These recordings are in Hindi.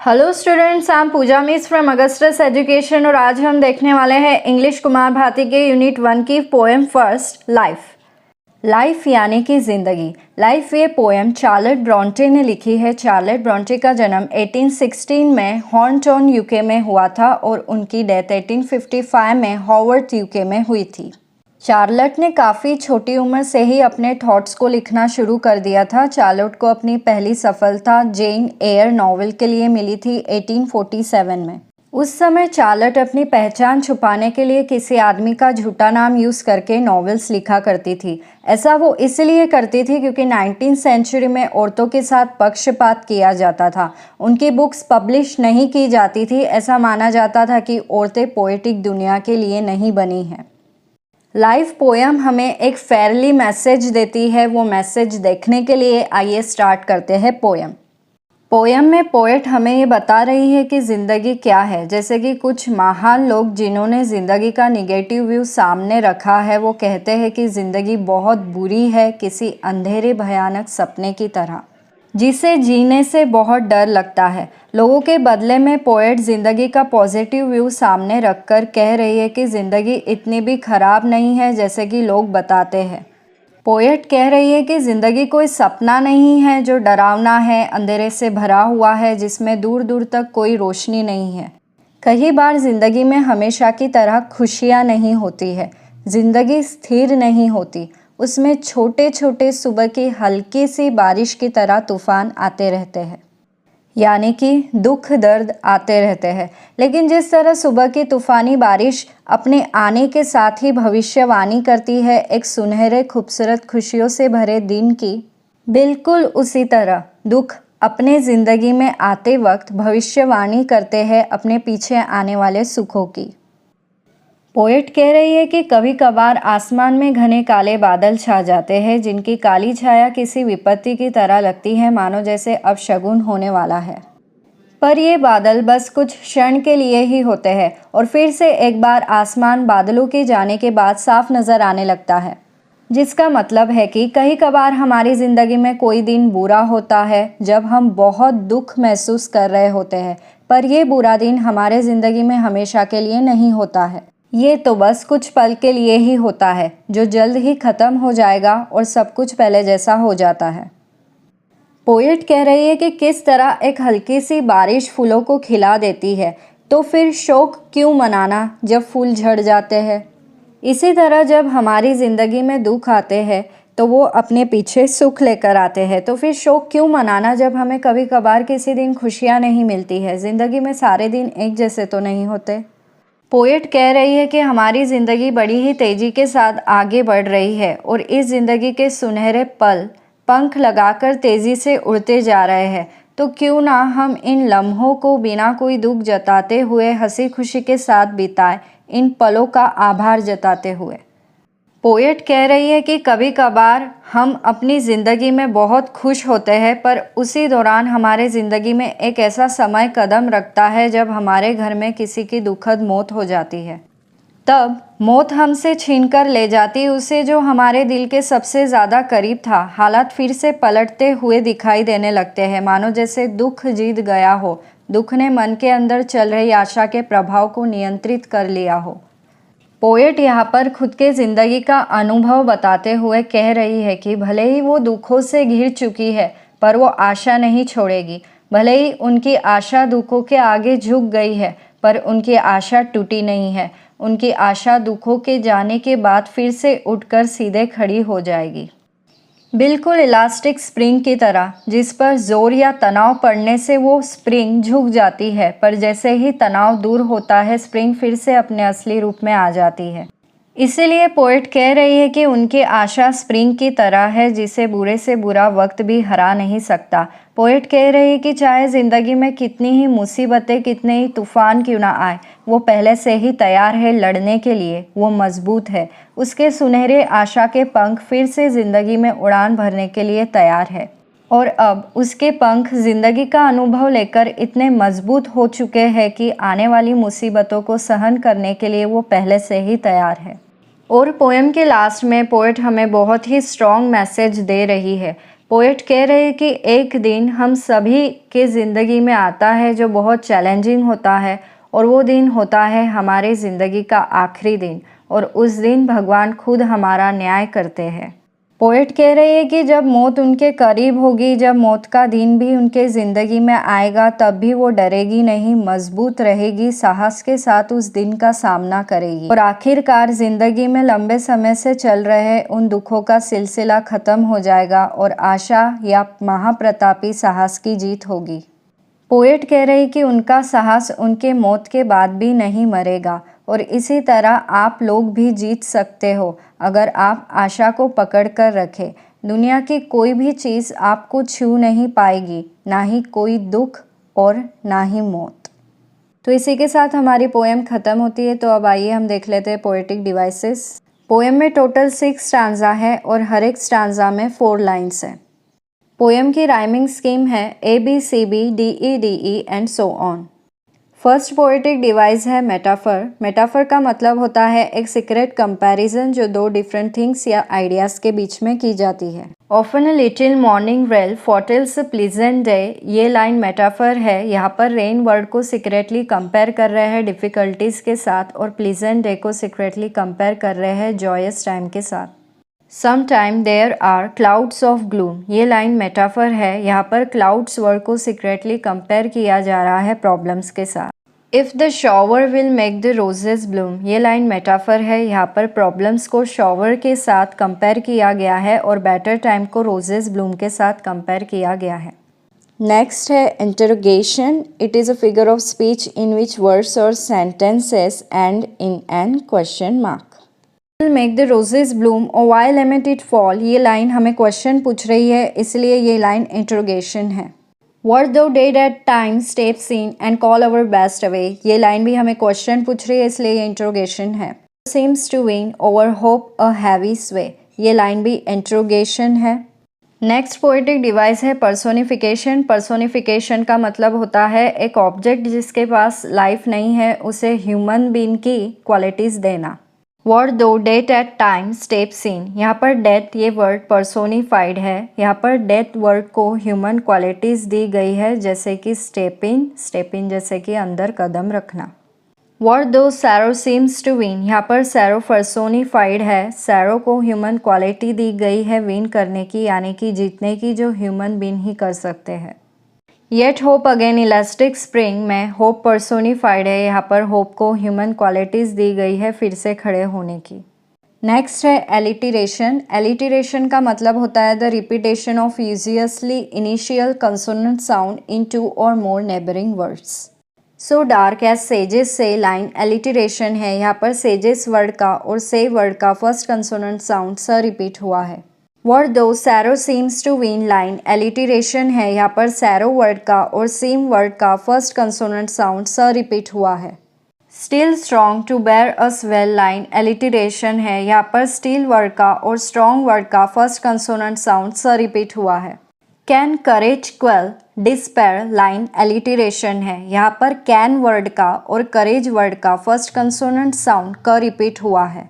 Hello students, I am Pooja miss from Augustus education और आज हम देखने वाले हैं इंग्लिश कुमार भारती के यूनिट 1 की पोएम फर्स्ट लाइफ। लाइफ यानी कि ज़िंदगी। लाइफ ये पोएम चार्लोट ब्रॉन्टे ने लिखी है। चार्लोट ब्रॉन्टे का जन्म 1816 में हॉर्नटाउन यूके में हुआ था और उनकी डेथ 1855 में हॉवर्ड यूके में हुई थी। चार्लोट ने काफ़ी छोटी उम्र से ही अपने थॉट्स को लिखना शुरू कर दिया था। चार्लोट को अपनी पहली सफलता जेन एयर नॉवेल के लिए मिली थी 1847 में। उस समय चार्लोट अपनी पहचान छुपाने के लिए किसी आदमी का झूठा नाम यूज़ करके नॉवेल्स लिखा करती थी। ऐसा वो इसलिए करती थी क्योंकि 19वीं सेंचुरी में औरतों के साथ पक्षपात किया जाता था। उनकी बुक्स पब्लिश नहीं की जाती थी। ऐसा माना जाता था कि औरतें पोएटिक दुनिया के लिए नहीं बनी हैं। लाइफ पोएम हमें एक फेयरली मैसेज देती है। वो मैसेज देखने के लिए आइए स्टार्ट करते हैं पोएम। पोएम में पोएट हमें ये बता रही है कि ज़िंदगी क्या है। जैसे कि कुछ महान लोग जिन्होंने ज़िंदगी का निगेटिव व्यू सामने रखा है, वो कहते हैं कि ज़िंदगी बहुत बुरी है, किसी अंधेरे भयानक सपने की तरह जिसे जीने से बहुत डर लगता है। लोगों के बदले में पोएट ज़िंदगी का पॉजिटिव व्यू सामने रखकर कह रही है कि ज़िंदगी इतनी भी ख़राब नहीं है जैसे कि लोग बताते हैं। पोएट कह रही है कि ज़िंदगी कोई सपना नहीं है जो डरावना है, अंधेरे से भरा हुआ है, जिसमें दूर दूर तक कोई रोशनी नहीं है। कई बार ज़िंदगी में हमेशा की तरह खुशियाँ नहीं होती है। ज़िंदगी स्थिर नहीं होती। उसमें छोटे छोटे सुबह की हल्की सी बारिश की तरह तूफान आते रहते हैं, यानी कि दुख दर्द आते रहते हैं। लेकिन जिस तरह सुबह की तूफ़ानी बारिश अपने आने के साथ ही भविष्यवाणी करती है एक सुनहरे खूबसूरत खुशियों से भरे दिन की, बिल्कुल उसी तरह दुख अपने ज़िंदगी में आते वक्त भविष्यवाणी करते हैं अपने पीछे आने वाले सुखों की। पोएट कह रही है कि कभी कभार आसमान में घने काले बादल छा जाते हैं, जिनकी काली छाया किसी विपत्ति की तरह लगती है, मानो जैसे अपशगुन होने वाला है। पर ये बादल बस कुछ क्षण के लिए ही होते हैं और फिर से एक बार आसमान बादलों के जाने के बाद साफ नज़र आने लगता है, जिसका मतलब है कि कहीं कभार हमारी ज़िंदगी में कोई दिन बुरा होता है जब हम बहुत दुख महसूस कर रहे होते हैं। पर यह बुरा दिन हमारे ज़िंदगी में हमेशा के लिए नहीं होता है। ये तो बस कुछ पल के लिए ही होता है जो जल्द ही ख़त्म हो जाएगा और सब कुछ पहले जैसा हो जाता है। पोएट कह रही है कि किस तरह एक हल्की सी बारिश फूलों को खिला देती है, तो फिर शोक क्यों मनाना जब फूल झड़ जाते हैं। इसी तरह जब हमारी ज़िंदगी में दुख आते हैं तो वो अपने पीछे सुख लेकर आते हैं, तो फिर शोक क्यों मनाना जब हमें कभी कभार किसी दिन खुशियाँ नहीं मिलती है। ज़िंदगी में सारे दिन एक जैसे तो नहीं होते। पोएट कह रही है कि हमारी ज़िंदगी बड़ी ही तेज़ी के साथ आगे बढ़ रही है और इस ज़िंदगी के सुनहरे पल पंख लगाकर तेज़ी से उड़ते जा रहे हैं, तो क्यों ना हम इन लम्हों को बिना कोई दुख जताते हुए हंसी खुशी के साथ बिताएं, इन पलों का आभार जताते हुए। पोएट कह रही है कि कभी कभार हम अपनी ज़िंदगी में बहुत खुश होते हैं, पर उसी दौरान हमारे ज़िंदगी में एक ऐसा समय कदम रखता है जब हमारे घर में किसी की दुखद मौत हो जाती है। तब मौत हमसे छीनकर ले जाती उसे जो हमारे दिल के सबसे ज़्यादा करीब था। हालात फिर से पलटते हुए दिखाई देने लगते हैं, मानो जैसे दुख जीत गया हो। दुख ने मन के अंदर चल रही आशा के प्रभाव को नियंत्रित कर लिया हो। पोएट यहाँ पर खुद के ज़िंदगी का अनुभव बताते हुए कह रही है कि भले ही वो दुखों से घिर चुकी है, पर वो आशा नहीं छोड़ेगी। भले ही उनकी आशा दुखों के आगे झुक गई है, पर उनकी आशा टूटी नहीं है। उनकी आशा दुखों के जाने के बाद फिर से उठकर सीधे खड़ी हो जाएगी, बिल्कुल इलास्टिक स्प्रिंग की तरह, जिस पर जोर या तनाव पड़ने से वो स्प्रिंग झुक जाती है, पर जैसे ही तनाव दूर होता है स्प्रिंग फिर से अपने असली रूप में आ जाती है। इसीलिए पोएट कह रही है कि उनकी आशा स्प्रिंग की तरह है जिसे बुरे से बुरा वक्त भी हरा नहीं सकता। पोएट कह रही है कि चाहे ज़िंदगी में कितनी ही मुसीबतें, कितने ही तूफान क्यों ना आए, वो पहले से ही तैयार है लड़ने के लिए। वो मजबूत है। उसके सुनहरे आशा के पंख फिर से ज़िंदगी में उड़ान भरने के लिए तैयार है और अब उसके पंख ज़िंदगी का अनुभव लेकर इतने मजबूत हो चुके हैं कि आने वाली मुसीबतों को सहन करने के लिए वो पहले से ही तैयार है। और पोएम के लास्ट में पोएट हमें बहुत ही स्ट्रॉन्ग मैसेज दे रही है पोएट कह रहे हैं कि एक दिन हम सभी के ज़िंदगी में आता है जो बहुत चैलेंजिंग होता है, और वो दिन होता है हमारे ज़िंदगी का आखिरी दिन, और उस दिन भगवान खुद हमारा न्याय करते हैं। पोएट कह रहे हैं कि जब मौत उनके करीब होगी, जब मौत का दिन भी उनके ज़िंदगी में आएगा, तब भी वो डरेगी नहीं, मजबूत रहेगी, साहस के साथ उस दिन का सामना करेगी, और आखिरकार ज़िंदगी में लंबे समय से चल रहे उन दुखों का सिलसिला ख़त्म हो जाएगा और आशा या महाप्रतापी साहस की जीत होगी। पोएट कह रही कि उनका साहस उनके मौत के बाद भी नहीं मरेगा, और इसी तरह आप लोग भी जीत सकते हो अगर आप आशा को पकड़ कर रखें। दुनिया की कोई भी चीज़ आपको छू नहीं पाएगी, ना ही कोई दुख और ना ही मौत। तो इसी के साथ हमारी पोएम ख़त्म होती है। तो अब आइए हम देख लेते हैं पोएटिक डिवाइसेस। पोएम में टोटल 6 स्टांजा है और हर एक स्टांजा में 4 लाइन्स हैं। पोएम की राइमिंग स्कीम है ABCB DEDE and so on. First poetic device है मेटाफर। मेटाफर का मतलब होता है एक सीक्रेट कंपैरिजन जो 2 डिफरेंट थिंग्स या आइडियाज़ के बीच में की जाती है। Often a little morning rail फोरटेल्स a pleasant day, ये लाइन मेटाफर है। यहाँ पर रेन वर्ड को सीक्रेटली कंपेयर कर रहे हैं डिफ़िकल्टीज़ के साथ, और प्लीजेंट डे को सीक्रेटली कंपेयर कर रहे हैं जॉयस टाइम के साथ। Sometime there are clouds of gloom, ये लाइन मेटाफर है। यहाँ पर क्लाउड्स वर्ड को सीक्रेटली कंपेयर किया जा रहा है प्रॉब्लम्स के साथ। If the shower will make the roses bloom, ये लाइन मेटाफर है। यहाँ पर प्रॉब्लम्स को शॉवर के साथ कंपेयर किया गया है और बेटर टाइम को रोजेस ब्लूम के साथ कंपेयर किया गया है। नेक्स्ट है interrogation. It is a figure of speech in which words और sentences end in an question mark. Make the roses bloom और वाई लेट इट फॉल, ये लाइन हमें क्वेश्चन पूछ रही है, इसलिए ये लाइन इंट्रोगेशन है। Word do dead at time steps in and call our best away, ये लाइन भी हमें क्वेश्चन पूछ रही है, इसलिए ये इंट्रोगेशन है। Seems to win over hope a heavy sway, ये लाइन भी इंट्रोगेशन है। नेक्स्ट पोएटिक डिवाइस है पर्सोनिफिकेशन। पर्सोनिफिकेशन का मतलब होता है एक ऑब्जेक्ट जिसके पास लाइफ नहीं है उसे ह्यूमन बीइंग की क्वालिटीज़ देना। Word though death at time steps in, यहाँ पर डेथ ये वर्ड पर्सोनिफाइड है। यहाँ पर डेथ वर्ड को ह्यूमन क्वालिटीज़ दी गई है, जैसे कि स्टेप इन जैसे कि अंदर कदम रखना। Word though sorrow seems to win, यहाँ पर सैरो पर्सोनिफाइड है। सैरो को ह्यूमन क्वालिटी दी गई है विन करने की, यानी कि जीतने की, जो ह्यूमन बीइंग ही कर सकते हैं। Yet hope again elastic spring में होप पर्सोनिफाइड है। यहाँ पर होप को ह्यूमन क्वालिटीज़ दी गई है फिर से खड़े होने की। नेक्स्ट है एलिटरेशन। एलिटरेशन का मतलब होता है the repetition of usually initial consonant sound in 2 और more neighbouring words. So dark age sages से लाइन एलिटरेशन है। यहाँ पर सेजेस वर्ड का और से वर्ड का फर्स्ट कंसोनेंट साउंड स रिपीट हुआ है। Word though sorrow seems to win line alliteration है। यहाँ पर सैरो वर्ड का और सीम वर्ड का फर्स्ट कंसोनेंट साउंड स रिपीट हुआ है। Still strong to bear us well line alliteration है। यहाँ पर स्टिल वर्ड का और स्ट्रॉन्ग वर्ड का फर्स्ट कंसोनेंट साउंड स रिपीट हुआ है। Can courage quell despair line alliteration है। यहाँ पर कैन वर्ड का और करेज वर्ड का फर्स्ट कंसोनेंट साउंड क रिपीट हुआ है।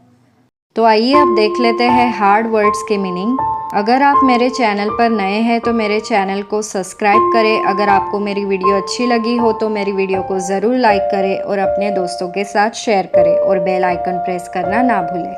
तो आइए अब देख लेते हैं हार्ड वर्ड्स के मीनिंग। अगर आप मेरे चैनल पर नए हैं तो मेरे चैनल को सब्सक्राइब करें। अगर आपको मेरी वीडियो अच्छी लगी हो तो मेरी वीडियो को ज़रूर लाइक करें और अपने दोस्तों के साथ शेयर करें और बेल आइकन प्रेस करना ना भूलें।